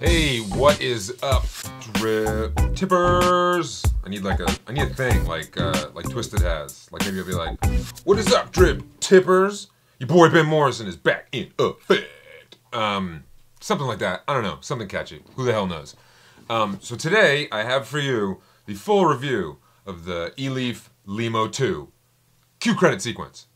Hey, what is up, drip tippers? I need a thing like Twisted has. Like maybe I'll be like, what is up, drip tippers? Your boy Ben Morrison is back in effect. Something like that. I don't know, something catchy. Who the hell knows? So today I have for you the full review of the eLeaf Lemo 2 Cue credit sequence.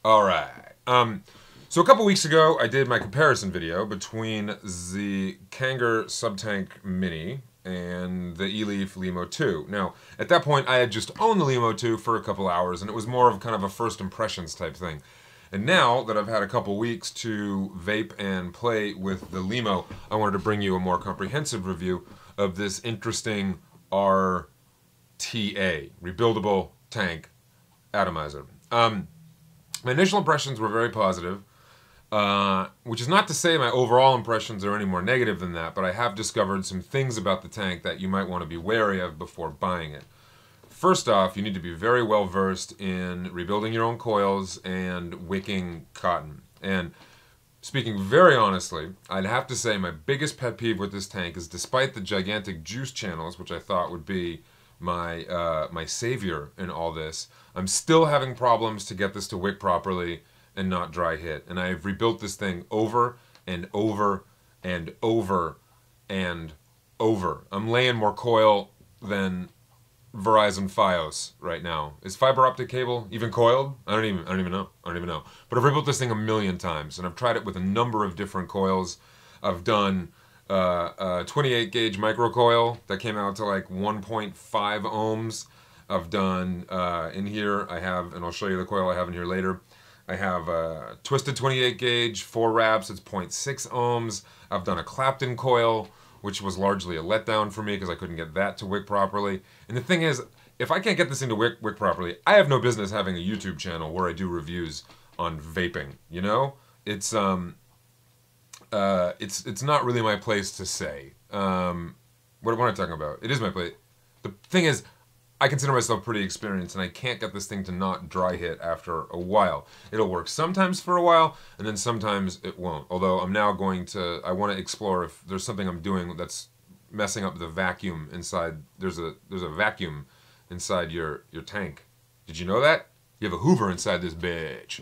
Alright, so a couple weeks ago I did my comparison video between the Kanger Sub-Tank Mini and the eLeaf Lemo 2. Now, at that point I had just owned the Lemo 2 for a couple hours and it was more of kind of a first impressions type thing. And now that I've had a couple weeks to vape and play with the Lemo, I wanted to bring you a more comprehensive review of this interesting RTA, Rebuildable Tank Atomizer. My initial impressions were very positive, which is not to say my overall impressions are any more negative than that, but I have discovered some things about the tank that you might want to be wary of before buying it. First off, you need to be very well versed in rebuilding your own coils and wicking cotton. And speaking very honestly, I'd have to say my biggest pet peeve with this tank is despite the gigantic juice channels, which I thought would be my savior in all this, I'm still having problems to get this to wick properly and not dry hit. And I've rebuilt this thing over and over and over and over. I'm laying more coil than Verizon Fios right now. Is fiber optic cable even coiled? I don't even know. But I've rebuilt this thing a million times, and I've tried it with a number of different coils. I've done a 28 gauge microcoil that came out to like 1.5 ohms. I've done in here, I have, and I'll show you the coil I have in here later. I have a twisted 28 gauge, 4 wraps, it's 0.6 ohms. I've done a Clapton coil, which was largely a letdown for me because I couldn't get that to wick properly. And the thing is, if I can't get this thing to wick properly, I have no business having a YouTube channel where I do reviews on vaping, you know? It's not really my place to say. What am I talking about? It is my place. The thing is, I consider myself pretty experienced, and I can't get this thing to not dry hit after a while. It'll work sometimes for a while, and then sometimes it won't. Although I'm now I want to explore if there's something I'm doing that's messing up the vacuum inside. There's a vacuum inside your tank. Did you know that? You have a Hoover inside this bitch.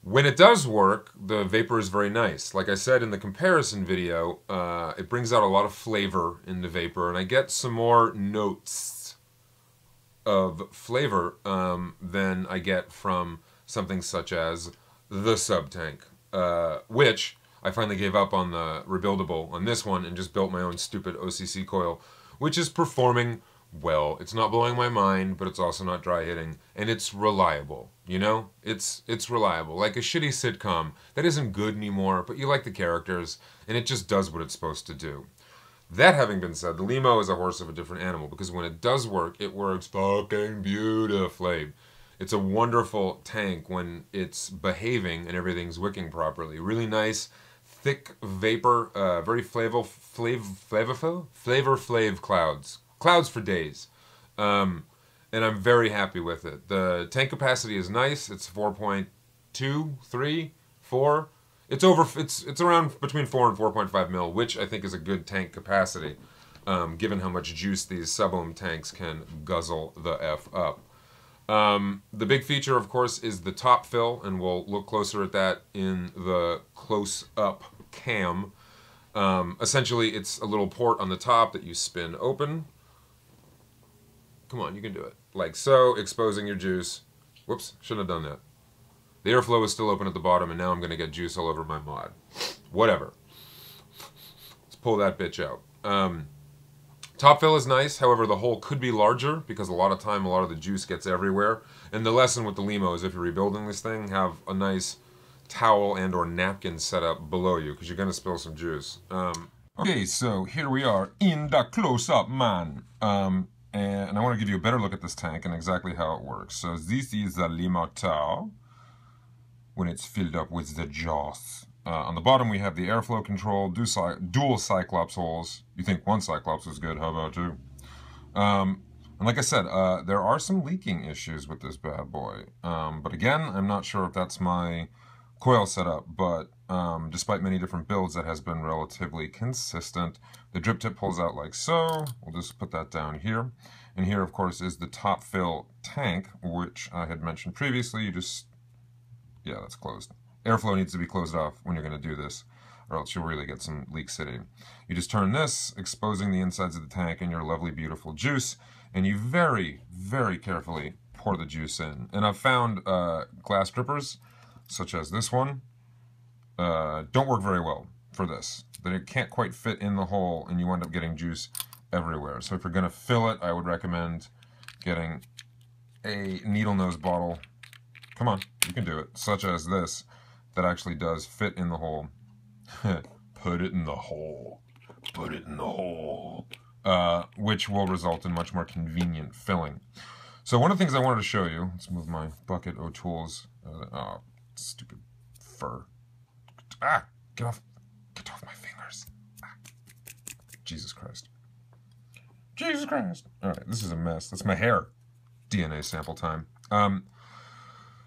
When it does work, the vapor is very nice. Like I said in the comparison video, it brings out a lot of flavor in the vapor, and I get some more notes of flavor than I get from something such as the Sub-Tank, which I finally gave up on the rebuildable on this one and just built my own stupid OCC coil, which is performing well. It's not blowing my mind, but it's also not dry hitting, and it's reliable. You know, it's reliable, like a shitty sitcom that isn't good anymore, but you like the characters, and it just does what it's supposed to do. That having been said, the Lemo is a horse of a different animal, because when it does work, it works fucking beautifully. It's a wonderful tank when it's behaving and everything's wicking properly. Really nice, thick vapor, very flavor flav clouds. Clouds for days. And I'm very happy with it. The tank capacity is nice. It's 4.2, 3, 4. It's around between 4 and 4.5 mil, which I think is a good tank capacity, given how much juice these sub-ohm tanks can guzzle the F up. The big feature, of course, is the top fill, and we'll look closer at that in the close-up cam. Essentially, it's a little port on the top that you spin open. Come on, you can do it. Like so, exposing your juice. Whoops, shouldn't have done that. The airflow is still open at the bottom, and now I'm going to get juice all over my mod. Whatever. Let's pull that bitch out. Top fill is nice, however, the hole could be larger, because a lot of the juice gets everywhere. And the lesson with the Lemo is if you're rebuilding this thing, have a nice towel and or napkin set up below you, because you're going to spill some juice. Okay, so here we are in the close-up, man. And I want to give you a better look at this tank and exactly how it works. So this is the Lemo 2 when it's filled up with the juice. On the bottom, we have the airflow control, dual Cyclops holes. You think one Cyclops is good, how about two? And like I said, there are some leaking issues with this bad boy. But again, I'm not sure if that's my coil setup, but despite many different builds, that has been relatively consistent. The drip tip pulls out like so. We'll just put that down here. And here, of course, is the top fill tank, which I had mentioned previously. You just, yeah, that's closed. Airflow needs to be closed off when you're going to do this, or else you'll really get some leak sitting. You just turn this, exposing the insides of the tank and your lovely, beautiful juice, and you very, very carefully pour the juice in. And I've found glass drippers, such as this one, don't work very well for this. They can't quite fit in the hole, and you end up getting juice everywhere. So if you're going to fill it, I would recommend getting a needle nose bottle. Come on, you can do it. Such as this, that actually does fit in the hole. Put it in the hole. Put it in the hole. Which will result in much more convenient filling. So one of the things I wanted to show you, let's move my bucket O'Tools. Oh, stupid fur. Ah, get off my fingers. Ah. Jesus Christ. Jesus Christ. All right, this is a mess. That's my hair. DNA sample time.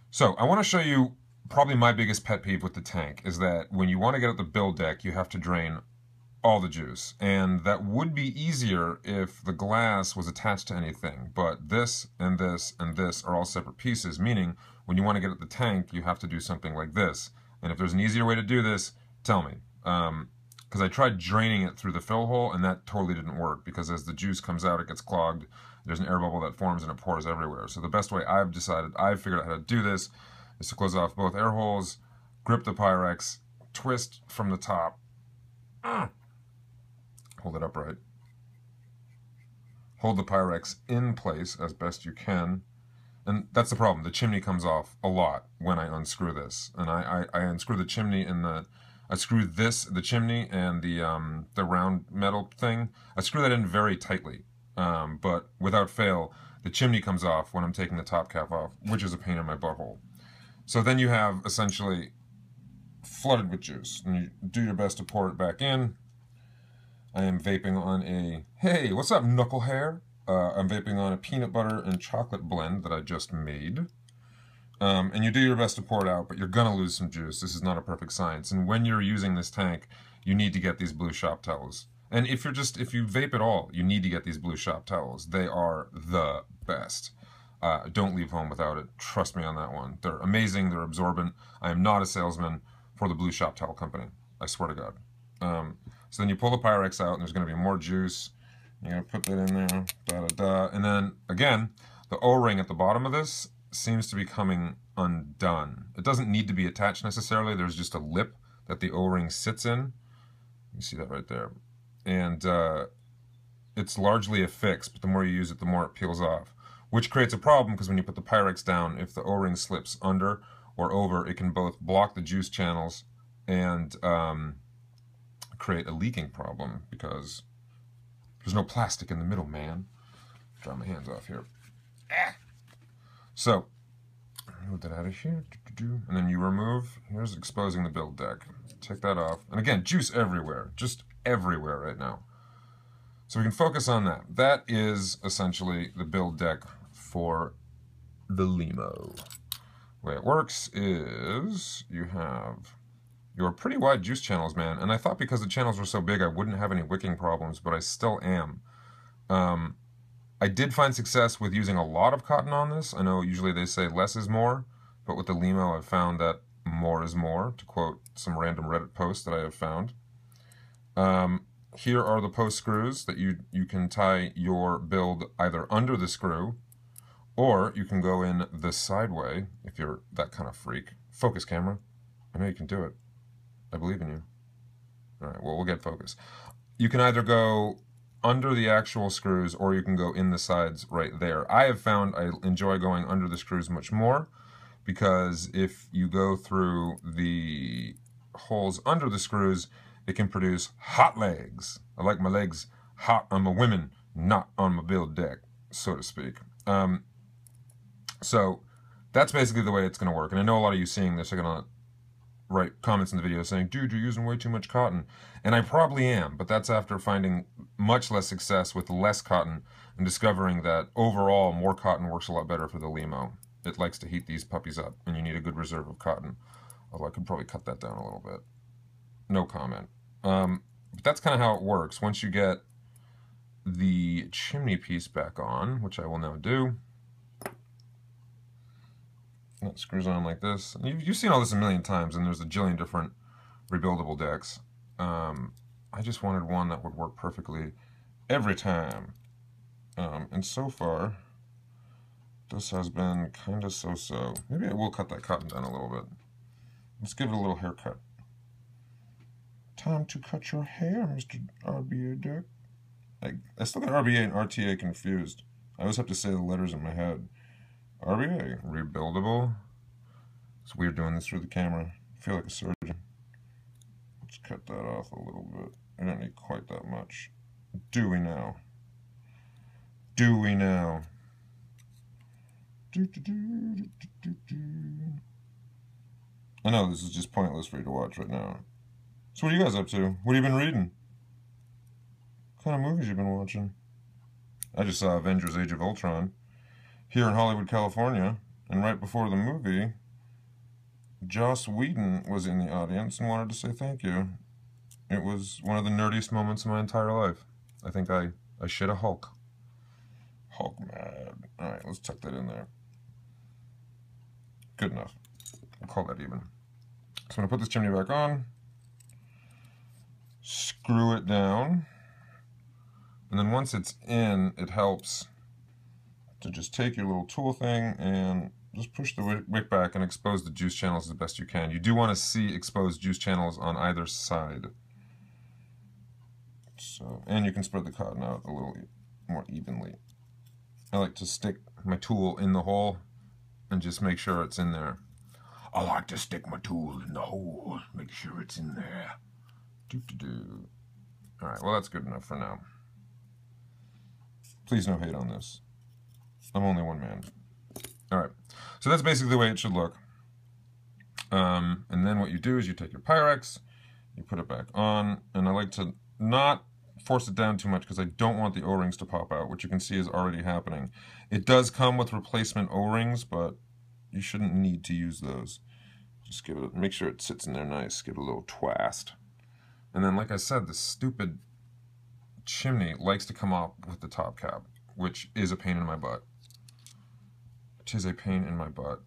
So I want to show you probably my biggest pet peeve with the tank is that when you want to get at the build deck, you have to drain all the juice. And that would be easier if the glass was attached to anything. But this and this and this are all separate pieces, meaning when you want to get at the tank, you have to do something like this. And if there's an easier way to do this, tell me. Because I tried draining it through the fill hole, and that totally didn't work, because as the juice comes out, it gets clogged. There's an air bubble that forms, and it pours everywhere. So the best way I've figured out how to do this, is to close off both air holes, grip the Pyrex, twist from the top, hold it upright, hold the Pyrex in place as best you can, and that's the problem. The chimney comes off a lot when I unscrew this, and I unscrew the chimney and I screw the chimney and the round metal thing, I screw that in very tightly, but without fail, the chimney comes off when I'm taking the top cap off, which is a pain in my butthole. So then you have essentially flooded with juice, and you do your best to pour it back in. I am vaping on a, hey, what's up, knuckle hair? I'm vaping on a peanut butter and chocolate blend that I just made. And you do your best to pour it out, but you're gonna lose some juice. This is not a perfect science. And when you're using this tank, you need to get these blue shop towels. And if you vape at all, you need to get these blue shop towels. They are the best. Don't leave home without it. Trust me on that one. They're amazing. They're absorbent. I am not a salesman for the Blue Shop Towel Company. I swear to God. So then you pull the Pyrex out, and there's going to be more juice. You're going to put that in there. Da-da-da. And then, again, the O-ring at the bottom of this seems to be coming undone. It doesn't need to be attached necessarily. There's just a lip that the O-ring sits in. You see that right there. And it's largely a fix, but the more you use it, the more it peels off. Which creates a problem, because when you put the Pyrex down, if the O-ring slips under or over, it can both block the juice channels and create a leaking problem, because there's no plastic in the middle, man. Dry my hands off here. So, move that out of here. And then you remove, here's exposing the build deck. Take that off. And again, juice everywhere. Just everywhere right now. So we can focus on that. That is essentially the build deck for the Lemo. The way it works is you have your pretty wide juice channels, man. And I thought because the channels were so big I wouldn't have any wicking problems, but I still am. I did find success with using a lot of cotton on this. I know usually they say less is more, but with the Lemo I've found that more is more, to quote some random Reddit post that I have found. Here are the post screws that you can tie your build either under the screw, or you can go in the side way if you're that kind of freak. Focus, camera. I know you can do it. I believe in you. All right, well, we'll get focus. You can either go under the actual screws, or you can go in the sides right there. I have found I enjoy going under the screws much more, because if you go through the holes under the screws, it can produce hot legs. I like my legs hot on my women, not on my build deck, so to speak. So that's basically the way it's going to work. And I know a lot of you seeing this are going to write comments in the video saying, dude, you're using way too much cotton. And I probably am, but that's after finding much less success with less cotton and discovering that overall more cotton works a lot better for the Lemo. It likes to heat these puppies up, and you need a good reserve of cotton. Although I could probably cut that down a little bit. No comment. But that's kind of how it works. Once you get the chimney piece back on, which I will now do, that screws on like this. You've seen all this a million times, and there's a jillion different rebuildable decks. I just wanted one that would work perfectly every time. And so far, this has been kind of so-so. Maybe I will cut that cotton down a little bit. Let's give it a little haircut. Time to cut your hair, Mr. RBA deck. I still got RBA and RTA confused. I always have to say the letters in my head. RBA, rebuildable. It's weird doing this through the camera. I feel like a surgeon. Let's cut that off a little bit. I don't need quite that much. Do we now? Do we now? I know this is just pointless for you to watch right now. So what are you guys up to? What have you been reading? What kind of movies you been watching? I just saw Avengers Age of Ultron here in Hollywood, California, and right before the movie, Joss Whedon was in the audience and wanted to say thank you. It was one of the nerdiest moments of my entire life. I think I shit a Hulk. Hulk mad. Alright, let's tuck that in there. Good enough. We'll call that even. So I'm going to put this chimney back on, screw it down, and then once it's in, it helps to just take your little tool thing and just push the wick back and expose the juice channels as best you can. You do want to see exposed juice channels on either side. So, and you can spread the cotton out a little more evenly. I like to stick my tool in the hole and just make sure it's in there. I like to stick my tool in the hole, make sure it's in there. Doo-doo-doo. Alright, well that's good enough for now. Please no hate on this. I'm only one man. Alright, so that's basically the way it should look. And then what you do is you take your Pyrex, you put it back on, and I like to not force it down too much because I don't want the O-rings to pop out, which you can see is already happening. It does come with replacement O-rings, but you shouldn't need to use those. Just give it, make sure it sits in there nice, give it a little twast. And then, like I said, this stupid chimney likes to come off with the top cap, which is a pain in my butt. Tis a pain in my butt.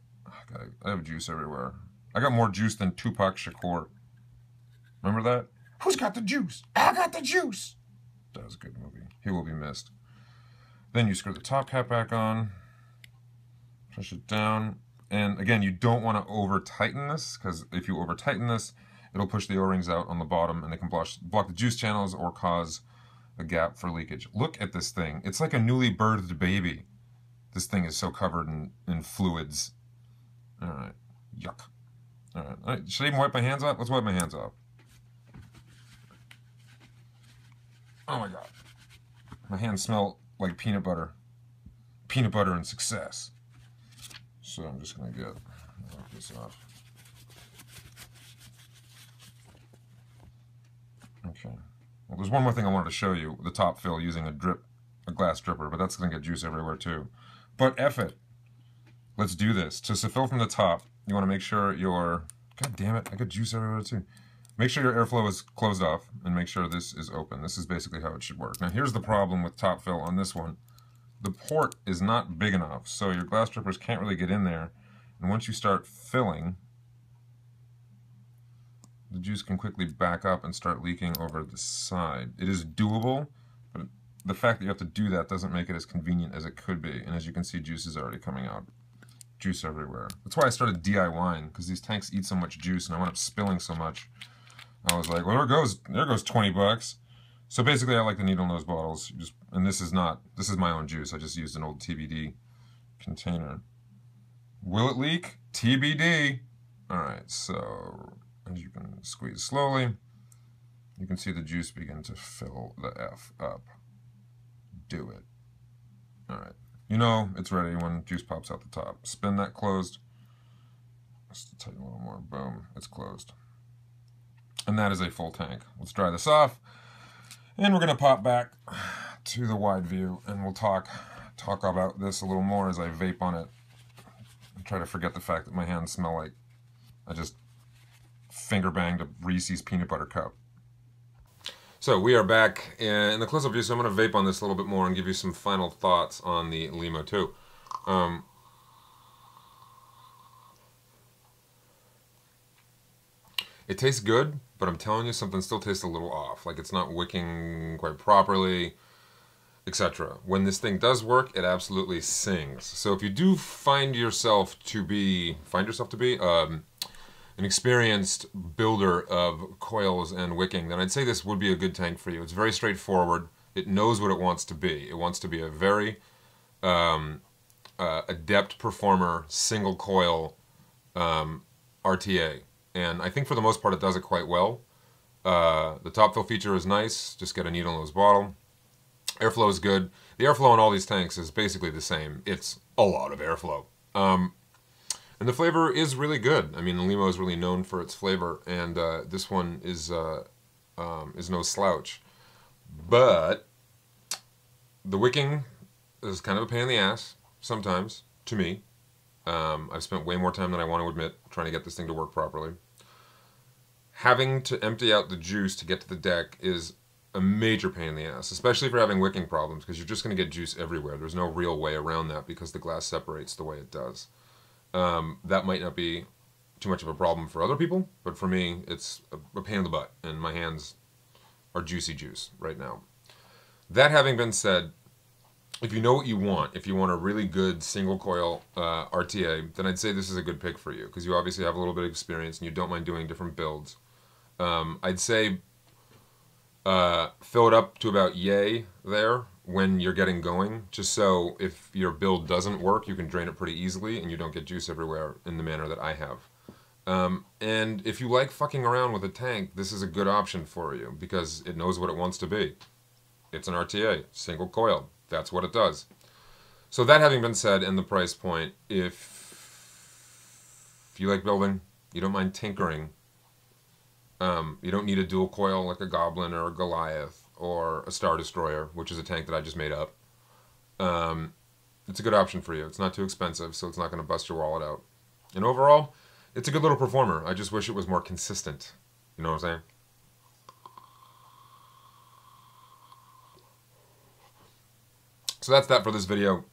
I have juice everywhere. I got more juice than Tupac Shakur. Remember that? Who's got the juice? I got the juice! That was a good movie. He will be missed. Then you screw the top cap back on, push it down, and again, you don't want to over-tighten this, because if you over-tighten this, it'll push the O-rings out on the bottom, and they can block the juice channels or cause a gap for leakage. Look at this thing. It's like a newly birthed baby. This thing is so covered in fluids. Alright. Yuck. Alright. Should I even wipe my hands off? Let's wipe my hands off. Oh my god. My hands smell like peanut butter. Peanut butter and success. So I'm just going to wipe this off. Okay. Well, there's one more thing I wanted to show you. The top fill using a glass dripper, but that's going to get juice everywhere too. But F it. Let's do this. To fill from the top, you want to make sure your... God damn it, I got juice everywhere too. Make sure your airflow is closed off and make sure this is open. This is basically how it should work. Now here's the problem with top fill on this one. The port is not big enough, so your glass drippers can't really get in there. And once you start filling, the juice can quickly back up and start leaking over the side. It is doable, but the fact that you have to do that doesn't make it as convenient as it could be. And as you can see, juice is already coming out. Juice everywhere. That's why I started DIYing, because these tanks eat so much juice and I wound up spilling so much. I was like, well, there goes 20 bucks. So basically, I like the needle nose bottles. And this is my own juice. I just used an old TBD container. Will it leak? TBD. All right, so as you can squeeze slowly, you can see the juice begin to fill the F up. Do it. All right. You know it's ready when juice pops out the top. Spin that closed. Just tighten a little more. Boom. It's closed. And that is a full tank. Let's dry this off. And we're going to pop back to the wide view, and we'll talk about this a little more as I vape on it. I try to forget the fact that my hands smell like I just finger banged a Reese's peanut butter cup. So we are back in the close-up view, so I'm going to vape on this a little bit more and give you some final thoughts on the Lemo 2. It tastes good, but I'm telling you, something still tastes a little off. Like it's not wicking quite properly, etc. When this thing does work, it absolutely sings. So if you do find yourself to be an experienced builder of coils and wicking, then I'd say this would be a good tank for you. It's very straightforward. It knows what it wants to be. It wants to be a very adept performer, single coil RTA. And I think for the most part it does it quite well. The top fill feature is nice. Just get a needle nose bottle. Airflow is good. The airflow in all these tanks is basically the same. It's a lot of airflow. And the flavor is really good. I mean, the Lemo is really known for its flavor, and this one is no slouch. But the wicking is kind of a pain in the ass sometimes, to me. I've spent way more time than I want to admit trying to get this thing to work properly. Having to empty out the juice to get to the deck is a major pain in the ass, especially if you're having wicking problems, because you're just going to get juice everywhere. There's no real way around that because the glass separates the way it does. That might not be too much of a problem for other people, but for me, it's a pain in the butt, and my hands are juicy juice right now. That having been said, if you know what you want, if you want a really good single coil RTA, then I'd say this is a good pick for you, because you obviously have a little bit of experience and you don't mind doing different builds. I'd say fill it up to about yay there when you're getting going, just so if your build doesn't work, you can drain it pretty easily and you don't get juice everywhere in the manner that I have. And if you like fucking around with a tank, this is a good option for you because it knows what it wants to be. It's an RTA, single coil. That's what it does. So that having been said, and the price point, if you like building, you don't mind tinkering, you don't need a dual coil like a Goblin or a Goliath or a Star Destroyer, which is a tank that I just made up. It's a good option for you. It's not too expensive, so it's not going to bust your wallet out. And overall, it's a good little performer. I just wish it was more consistent. You know what I'm saying? So that's that for this video.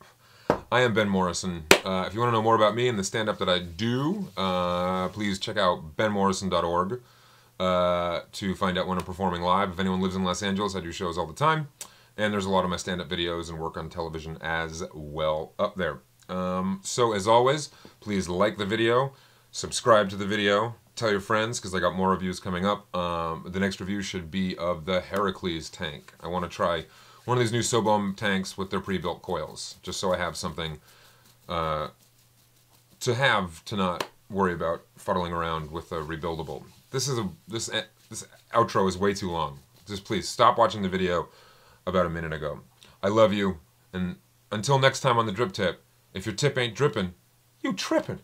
I am Ben Morrison. If you want to know more about me and the stand-up that I do, please check out benmorrison.org to find out when I'm performing live. If anyone lives in Los Angeles, I do shows all the time. And there's a lot of my stand-up videos and work on television as well up there. So as always, please like the video, subscribe to the video, tell your friends, because I got more reviews coming up. The next review should be of the Heracles tank. I want to try one of these new sub-ohm tanks with their pre-built coils, just so I have something to not worry about fuddling around with a rebuildable. This outro is way too long. Just please stop watching the video about a minute ago. I love you, and until next time on the Drip Tip, if your tip ain't dripping, you tripping.